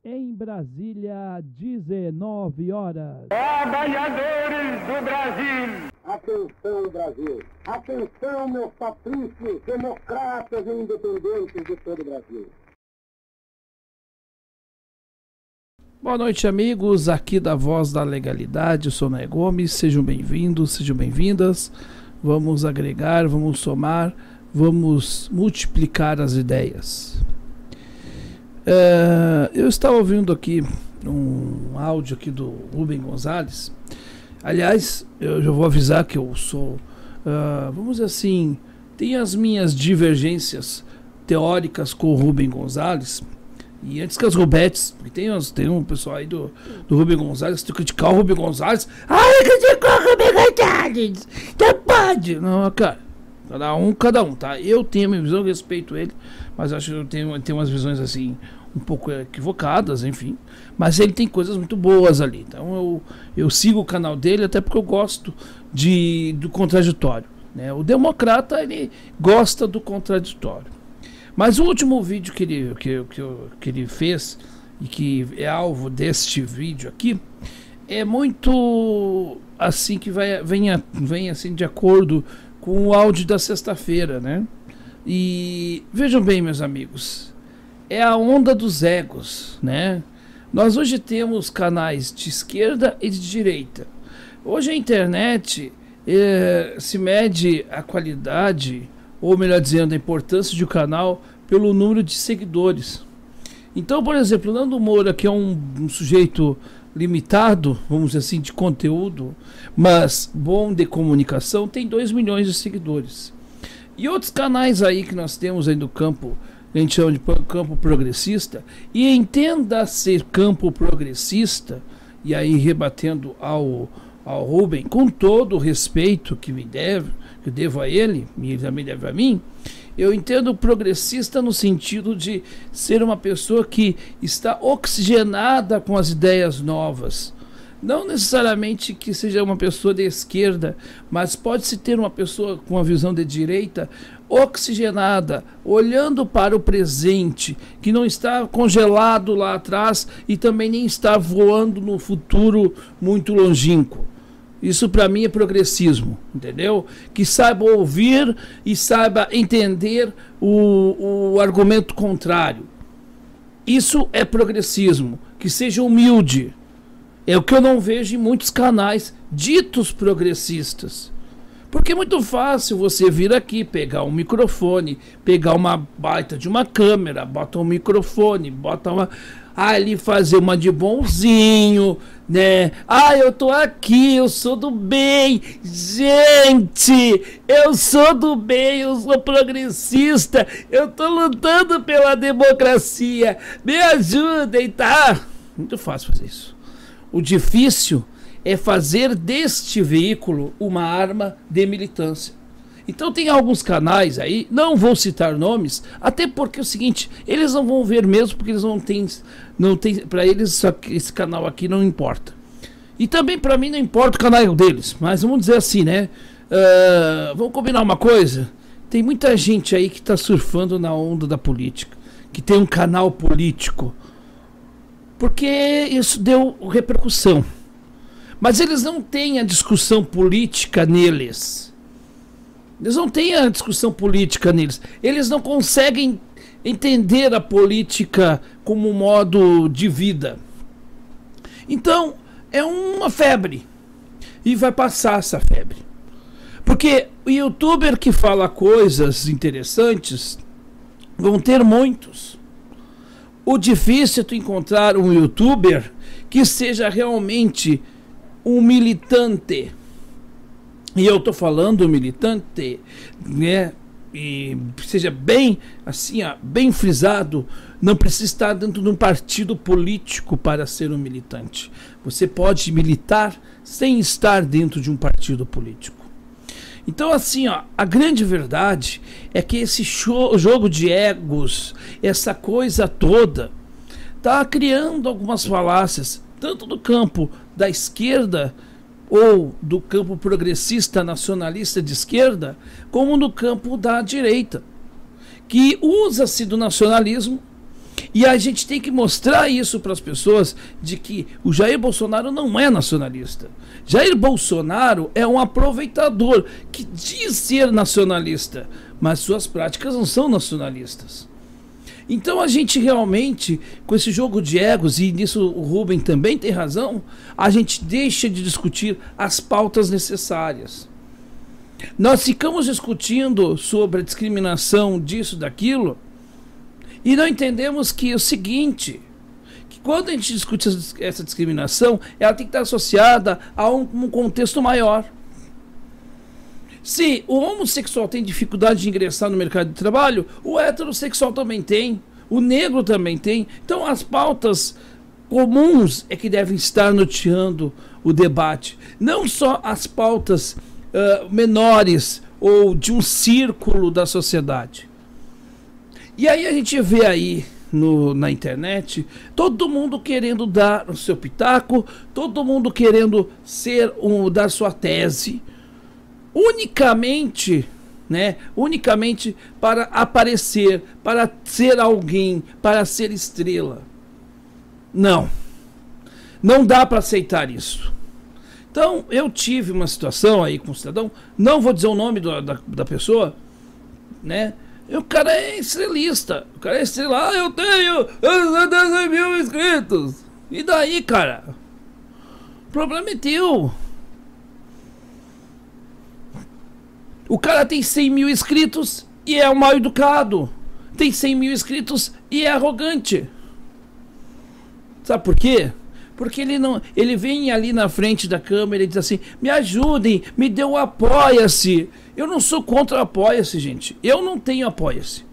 Em Brasília, 19 horas. Trabalhadores do Brasil! Atenção, Brasil! Atenção, meus patrícios, democratas e independentes de todo o Brasil! Boa noite, amigos, aqui da Voz da Legalidade, eu sou Né Gomes, sejam bem-vindos, sejam bem-vindas. Vamos agregar, vamos somar, vamos multiplicar as ideias. Eu estava ouvindo aqui um áudio aqui do Rubem Gonzalez. Aliás, eu já vou avisar que eu sou, vamos dizer assim, tenho as minhas divergências teóricas com o Rubem Gonzalez. E antes que as Rubetes, porque tem um pessoal aí do Rubem Gonzalez, se tu criticar o Rubem Gonzalez, criticou o Rubem Gonzalez, não pode. Não, cara, cada um, tá? Eu tenho a minha visão, eu respeito ele, mas acho que eu tenho umas visões assim, um pouco equivocadas, enfim. Mas ele tem coisas muito boas ali, então eu sigo o canal dele, até porque eu gosto do contraditório, né? O democrata, ele gosta do contraditório. Mas o último vídeo que ele fez, e que é alvo deste vídeo aqui, é muito assim que vem assim de acordo com o áudio da sexta-feira, né? E vejam bem, meus amigos, é a onda dos egos, né? Nós hoje temos canais de esquerda e de direita. Hoje a internet se mede a qualidade, ou melhor dizendo, a importância de um canal pelo número de seguidores. Então, por exemplo, o Nando Moura, que é um sujeito limitado, vamos dizer assim, de conteúdo, mas bom de comunicação, tem 2 milhões de seguidores. E outros canais aí que nós temos aí no campo, a gente chama de campo progressista, e entenda ser campo progressista, e aí rebatendo ao Rubem, com todo o respeito que eu devo a ele, e ele também deve a mim, eu entendo progressista no sentido de ser uma pessoa que está oxigenada com as ideias novas. Não necessariamente que seja uma pessoa de esquerda, mas pode-se ter uma pessoa com uma visão de direita oxigenada, olhando para o presente, que não está congelado lá atrás e também nem está voando no futuro muito longínquo. Isso para mim é progressismo, entendeu? Que saiba ouvir e saiba entender o argumento contrário. Isso é progressismo. Que seja humilde. É o que eu não vejo em muitos canais ditos progressistas. Porque é muito fácil você vir aqui, pegar um microfone, pegar uma baita de uma câmera, bota um microfone, bota uma... ali fazer uma de bonzinho, né? Eu tô aqui, eu sou do bem. Gente, eu sou do bem, eu sou progressista, eu tô lutando pela democracia. Me ajudem, tá? Muito fácil fazer isso. O difícil é fazer deste veículo uma arma de militância. Então tem alguns canais aí, não vou citar nomes, até porque é o seguinte, eles não vão ver mesmo, porque eles não tem para eles esse canal aqui não importa. E também para mim não importa o canal deles, mas vamos dizer assim, né? Vamos combinar uma coisa? Tem muita gente aí que está surfando na onda da política, que tem um canal político, porque isso deu repercussão. Mas eles não têm a discussão política neles. Eles não têm a discussão política neles. Eles não conseguem entender a política como modo de vida. Então, é uma febre. E vai passar essa febre. Porque o youtuber que fala coisas interessantes, vão ter muitos. O difícil é tu encontrar um youtuber que seja realmente um militante. E eu tô falando militante, né? E seja bem assim, bem frisado, não precisa estar dentro de um partido político para ser um militante. Você pode militar sem estar dentro de um partido político. Então assim, a grande verdade é que esse jogo de egos, essa coisa toda, tá criando algumas falácias, tanto do campo da esquerda ou do campo progressista nacionalista de esquerda, como no campo da direita, que usa-se do nacionalismo E a gente tem que mostrar isso para as pessoas, de que o Jair Bolsonaro não é nacionalista. Jair Bolsonaro é um aproveitador que diz ser nacionalista, mas suas práticas não são nacionalistas. Então a gente realmente, com esse jogo de egos, e nisso o Rubem também tem razão, a gente deixa de discutir as pautas necessárias. Nós ficamos discutindo sobre a discriminação disso, daquilo, e não entendemos que é o seguinte, que quando a gente discute essa discriminação, ela tem que estar associada a um contexto maior. Se o homossexual tem dificuldade de ingressar no mercado de trabalho, o heterossexual também tem, o negro também tem. Então as pautas comuns é que devem estar norteando o debate, não só as pautas menores ou de um círculo da sociedade. E aí a gente vê aí na internet todo mundo querendo dar o seu pitaco, todo mundo querendo dar sua tese, unicamente para aparecer, para ser alguém, para ser estrela. Não dá para aceitar isso. Então eu tive uma situação aí com um cidadão, não vou dizer o nome da pessoa, né? E o cara é estrelista, o cara é estrela, eu tenho 10 mil inscritos. E daí, cara? O problema é teu. O cara tem 100 mil inscritos e é um mal educado. Tem 100 mil inscritos e é arrogante. Sabe por quê? Porque ele vem ali na frente da câmera e diz assim: me ajudem, me dê um apoia-se. Eu não sou contra o apoia-se, gente. Eu não tenho apoia-se.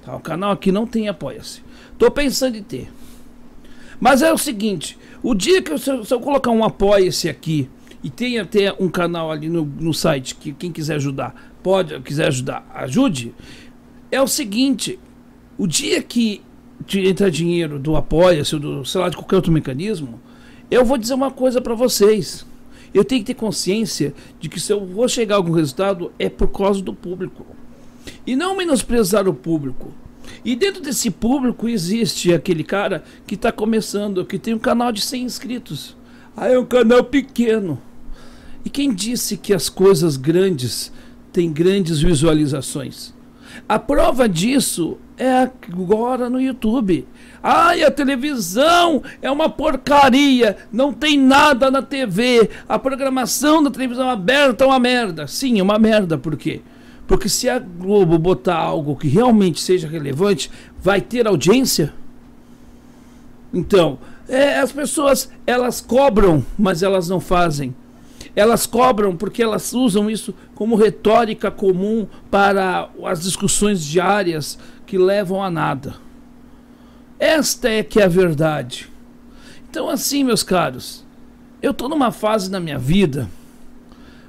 Tá, o canal aqui não tem apoia-se. Tô pensando em ter. Mas é o seguinte: o dia que se eu colocar um apoia-se aqui e tem até um canal ali no site, que quem quiser ajudar, quiser ajudar, ajude. É o seguinte: o dia que entrar dinheiro do apoia-se, do, sei lá, de qualquer outro mecanismo, eu vou dizer uma coisa para vocês. Eu tenho que ter consciência de que se eu vou chegar a algum resultado é por causa do público. E não menosprezar o público. E dentro desse público existe aquele cara que está começando, que tem um canal de 100 inscritos. Aí é um canal pequeno. E quem disse que as coisas grandes têm grandes visualizações? A prova disso é agora no YouTube. Ai, a televisão é uma porcaria, não tem nada na TV, a programação da televisão aberta é uma merda. Sim, é uma merda, por quê? Porque se a Globo botar algo que realmente seja relevante, vai ter audiência? Então, as pessoas, elas cobram, mas elas não fazem. Elas cobram porque elas usam isso como retórica comum para as discussões diárias que levam a nada. Esta é que é a verdade. Então assim, meus caros, eu estou numa fase na minha vida,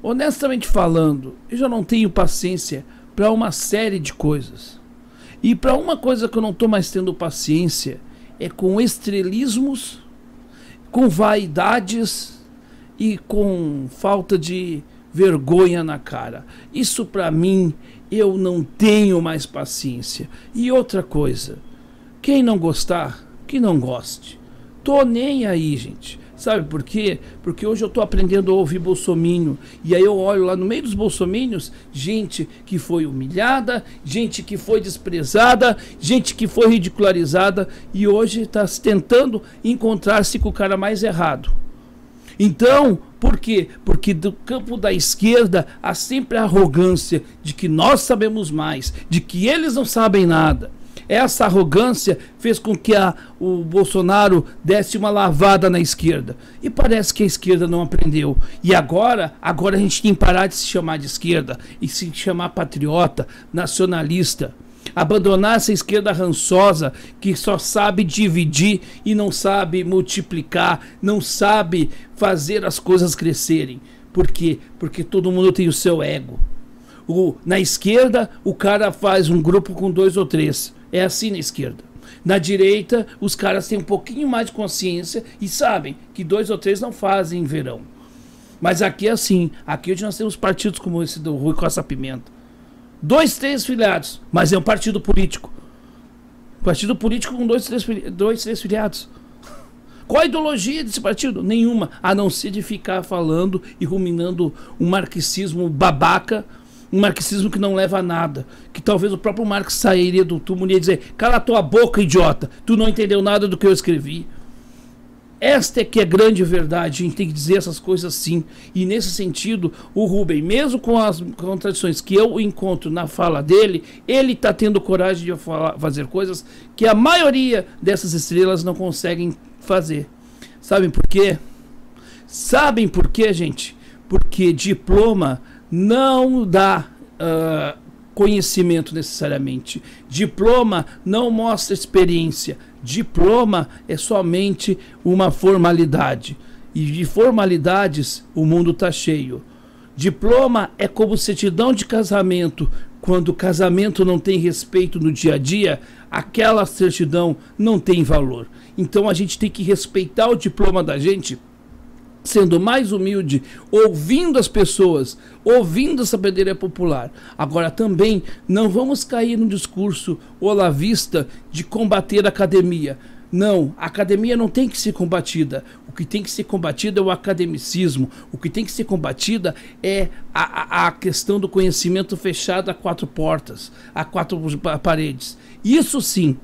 honestamente falando, eu já não tenho paciência para uma série de coisas. E para uma coisa que eu não estou mais tendo paciência é com estrelismos, com vaidades e com falta de vergonha na cara. Isso para mim, eu não tenho mais paciência. E outra coisa, quem não gostar, que não goste. Tô nem aí, gente. Sabe por quê? Porque hoje eu tô aprendendo a ouvir bolsominion. E aí eu olho lá no meio dos bolsominions, gente que foi humilhada, gente que foi desprezada, gente que foi ridicularizada, e hoje está tentando encontrar-se com o cara mais errado. Então, por quê? Porque do campo da esquerda há sempre a arrogância de que nós sabemos mais, de que eles não sabem nada. Essa arrogância fez com que o Bolsonaro desse uma lavada na esquerda. E parece que a esquerda não aprendeu. E agora a gente tem que parar de se chamar de esquerda e se chamar patriota, nacionalista. Abandonar essa esquerda rançosa que só sabe dividir e não sabe multiplicar, não sabe fazer as coisas crescerem. Por quê? Porque todo mundo tem o seu ego. Na esquerda, o cara faz um grupo com 2 ou 3. É assim na esquerda. Na direita, os caras têm um pouquinho mais de consciência e sabem que 2 ou 3 não fazem verão. Mas aqui é assim. Aqui hoje nós temos partidos como esse do Rui Costa Pimenta. 2, 3 filiados, mas é um partido político. Partido político com dois, três filiados. Qual a ideologia desse partido? Nenhuma, a não ser de ficar falando e ruminando um marxismo babaca, um marxismo que não leva a nada, que talvez o próprio Marx sairia do túmulo e ia dizer: cala tua boca, idiota, tu não entendeu nada do que eu escrevi. Esta é que é grande verdade, a gente tem que dizer essas coisas sim. E nesse sentido, o Rubem, mesmo com as contradições que eu encontro na fala dele, ele está tendo coragem de fazer coisas que a maioria dessas estrelas não conseguem fazer. Sabem por quê? Sabem por quê, gente? Porque diploma não dá conhecimento necessariamente. Diploma não mostra experiência. Diploma é somente uma formalidade. E de formalidades o mundo está cheio. Diploma é como certidão de casamento. Quando o casamento não tem respeito no dia a dia, aquela certidão não tem valor. Então a gente tem que respeitar o diploma da gente, sendo mais humilde, ouvindo as pessoas, ouvindo a sabedoria popular. Agora também não vamos cair no discurso olavista de combater a academia. Não, a academia não tem que ser combatida. O que tem que ser combatido é o academicismo. O que tem que ser combatida é a questão do conhecimento fechado a quatro portas, a quatro paredes. Isso sim.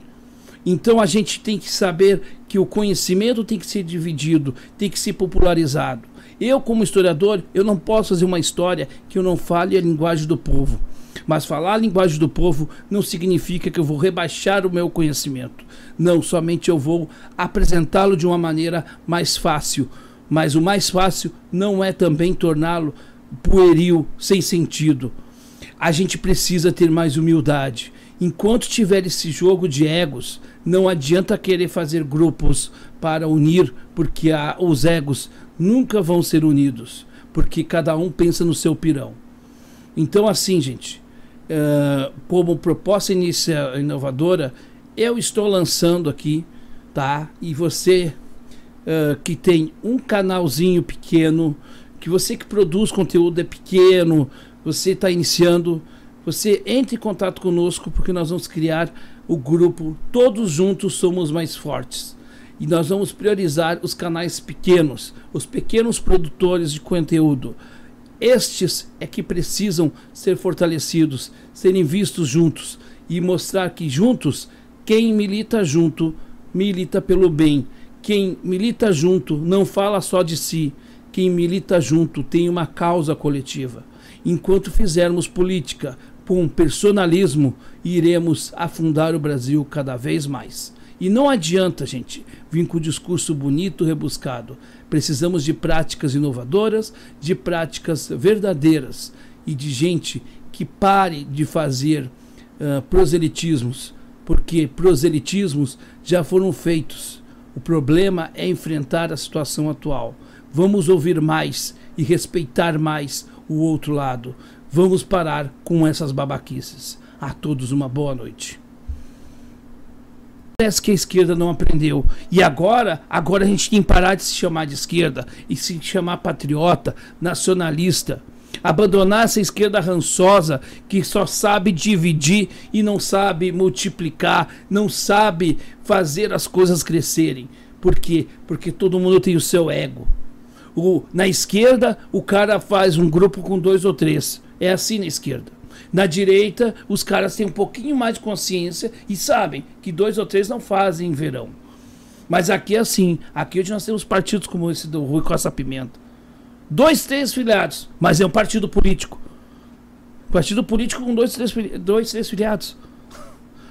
Então a gente tem que saber que o conhecimento tem que ser dividido, tem que ser popularizado. Eu, como historiador, eu não posso fazer uma história que eu não fale a linguagem do povo. Mas falar a linguagem do povo não significa que eu vou rebaixar o meu conhecimento. Não, somente eu vou apresentá-lo de uma maneira mais fácil. Mas o mais fácil não é também torná-lo pueril, sem sentido. A gente precisa ter mais humildade. Enquanto tiver esse jogo de egos, não adianta querer fazer grupos para unir, porque os egos nunca vão ser unidos, porque cada um pensa no seu pirão. Então assim, gente, como proposta inovadora, eu estou lançando aqui, tá? E você que tem um canalzinho pequeno, que você que produz conteúdo é pequeno, você está iniciando, você entre em contato conosco, porque nós vamos criar o grupo Todos Juntos Somos Mais Fortes. E nós vamos priorizar os canais pequenos, os pequenos produtores de conteúdo. Estes é que precisam ser fortalecidos, serem vistos juntos e mostrar que juntos, quem milita junto, milita pelo bem. Quem milita junto não fala só de si. Quem milita junto tem uma causa coletiva. Enquanto fizermos política com personalismo, iremos afundar o Brasil cada vez mais. E não adianta, gente, vir com o discurso bonito, rebuscado. Precisamos de práticas inovadoras, de práticas verdadeiras e de gente que pare de fazer proselitismos, porque proselitismos já foram feitos. O problema é enfrentar a situação atual. Vamos ouvir mais e respeitar mais o outro lado. Vamos parar com essas babaquices. A todos uma boa noite. Parece que a esquerda não aprendeu. E agora a gente tem que parar de se chamar de esquerda e se chamar patriota, nacionalista. Abandonar essa esquerda rançosa que só sabe dividir e não sabe multiplicar, não sabe fazer as coisas crescerem. Por quê? Porque todo mundo tem o seu ego. Na esquerda, o cara faz um grupo com 2 ou 3. É assim na esquerda. Na direita, os caras têm um pouquinho mais de consciência e sabem que 2 ou 3 não fazem verão. Mas aqui é assim. Aqui hoje nós temos partidos como esse do Rui Costa Pimenta. 2, 3 filiados, mas é um partido político. Partido político com 2, 3 filiados.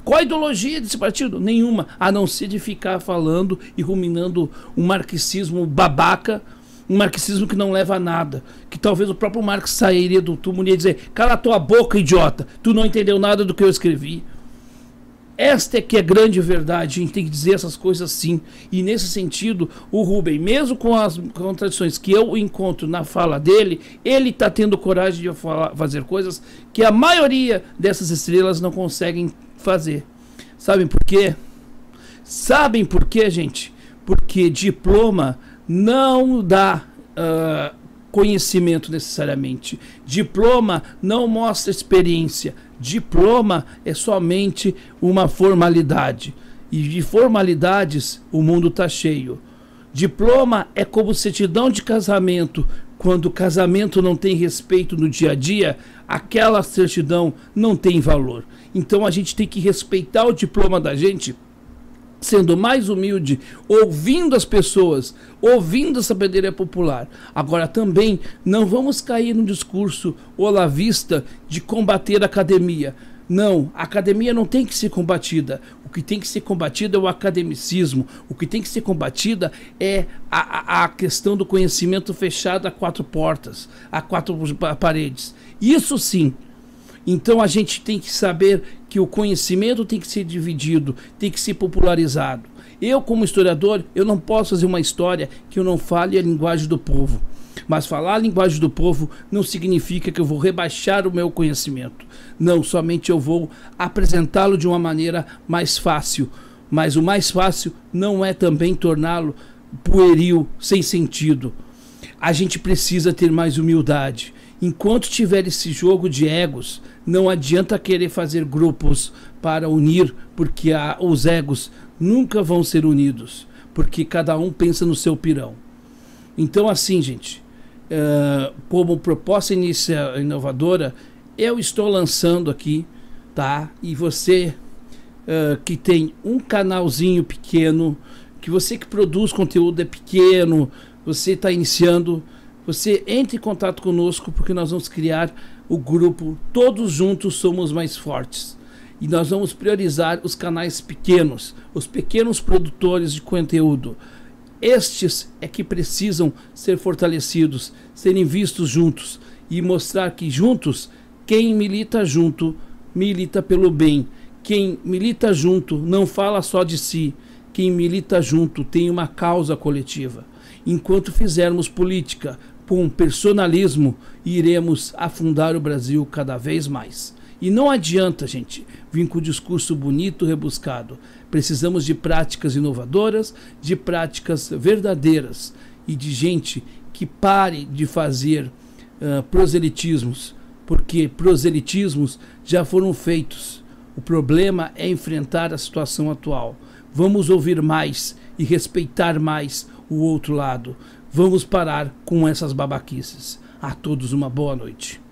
Qual a ideologia desse partido? Nenhuma, a não ser de ficar falando e ruminando um marxismo babaca, um marxismo que não leva a nada, que talvez o próprio Marx sairia do túmulo e ia dizer: cala tua boca, idiota, tu não entendeu nada do que eu escrevi. Esta é que é grande verdade, a gente tem que dizer essas coisas sim. E nesse sentido, o Rubem, mesmo com as contradições que eu encontro na fala dele, ele está tendo coragem de fazer coisas que a maioria dessas estrelas não conseguem fazer. Sabem por quê? Sabem por quê, gente? Porque diploma não dá conhecimento necessariamente. Diploma não mostra experiência. Diploma é somente uma formalidade. E de formalidades o mundo está cheio. Diploma é como certidão de casamento. Quando o casamento não tem respeito no dia a dia, aquela certidão não tem valor. Então a gente tem que respeitar o diploma da gente, sendo mais humilde, ouvindo as pessoas, ouvindo a sabedoria popular. Agora também não vamos cair no discurso olavista de combater a academia. Não, a academia não tem que ser combatida. O que tem que ser combatido é o academicismo. O que tem que ser combatida é a questão do conhecimento fechado a quatro portas, a quatro paredes. Isso sim. Então a gente tem que saber que o conhecimento tem que ser dividido, tem que ser popularizado. Eu, como historiador, eu não posso fazer uma história que eu não fale a linguagem do povo. Mas falar a linguagem do povo não significa que eu vou rebaixar o meu conhecimento. Não, somente eu vou apresentá-lo de uma maneira mais fácil. Mas o mais fácil não é também torná-lo pueril, sem sentido. A gente precisa ter mais humildade. Enquanto tiver esse jogo de egos, não adianta querer fazer grupos para unir, porque os egos nunca vão ser unidos, porque cada um pensa no seu pirão. Então, assim, gente, como proposta inovadora, eu estou lançando aqui, tá? E você que tem um canalzinho pequeno, que você que produz conteúdo é pequeno, você está iniciando, você entre em contato conosco, porque nós vamos criar o grupo Todos Juntos Somos Mais Fortes. E nós vamos priorizar os canais pequenos, os pequenos produtores de conteúdo. Estes é que precisam ser fortalecidos, serem vistos juntos e mostrar que juntos, quem milita junto, milita pelo bem. Quem milita junto não fala só de si. Quem milita junto tem uma causa coletiva. Enquanto fizermos política com personalismo, iremos afundar o Brasil cada vez mais. E não adianta, gente, vir com o discurso bonito, rebuscado. Precisamos de práticas inovadoras, de práticas verdadeiras e de gente que pare de fazer proselitismos, porque proselitismos já foram feitos. O problema é enfrentar a situação atual. Vamos ouvir mais e respeitar mais o outro lado. Vamos parar com essas babaquices. A todos uma boa noite.